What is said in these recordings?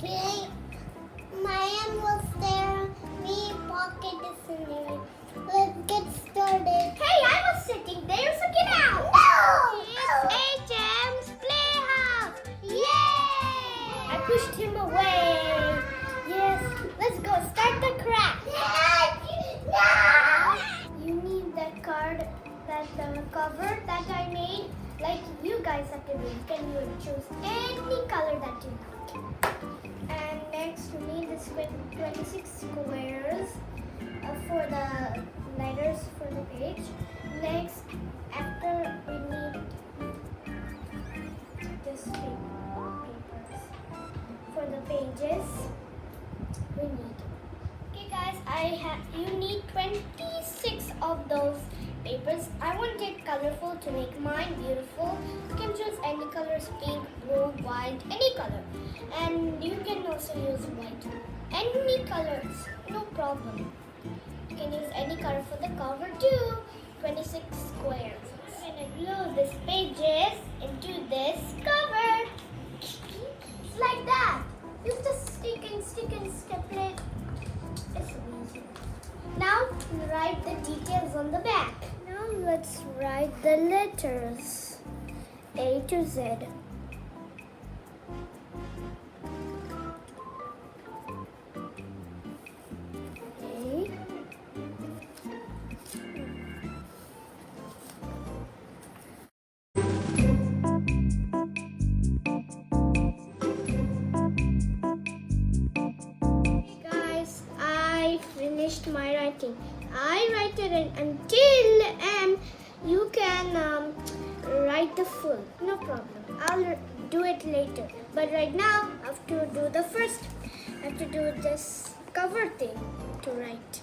Okay. Mayan will stare me pocket is in there. Let's get started. Hey, I was sitting there, so get out! No! It's HM's Playhouse! Yay! I pushed him away. Yes, let's go start the craft. No! You need that card, that cover that I made. Like you guys have to do. You can choose any color that you like. And next we need this 26 squares for the letters for the page. Next, after we need this papers for the pages. We need. Okay, guys, you need 26 of those papers. I want it colorful to make mine beautiful. You can choose any colors: pink, blue, white, any color. And you can also use white. Any colors, no problem. You can use any color for the cover too. 26 squares. I'm gonna glue these pages into this cover. It's like that. Use the stick and staple it. It's easy. Now write the details on the back. Now let's write the letters A to Z. A. Hey guys, I finished my writing. I write it until you can write the full. No problem. I'll do it later. But right now, I have to do the first. I have to do this cover thing to write.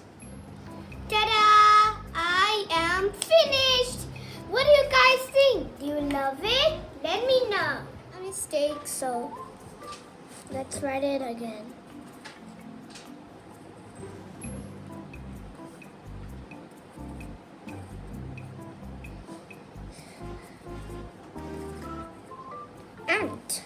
Ta-da! I am finished. What do you guys think? Do you love it? Let me know. A mistake, so let's write it again. Ant.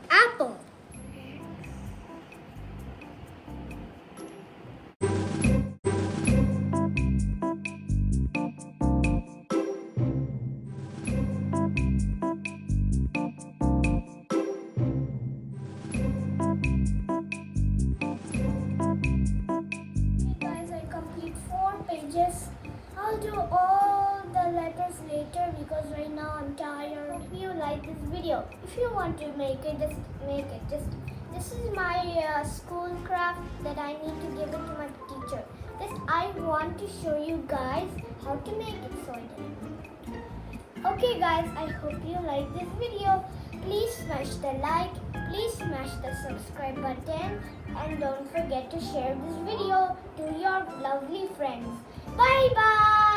Apple. Guys, I complete 4 pages. I'll do all the letters later because right now I'm tired. If you like this video, if you want to make it, just make it. This is my school craft that I need to give it to my teacher. I want to show you guys how to make it, so I did. Okay guys, I hope you like this video. Please smash the like, please smash the subscribe button, and don't forget to share this video to your lovely friends. Bye bye!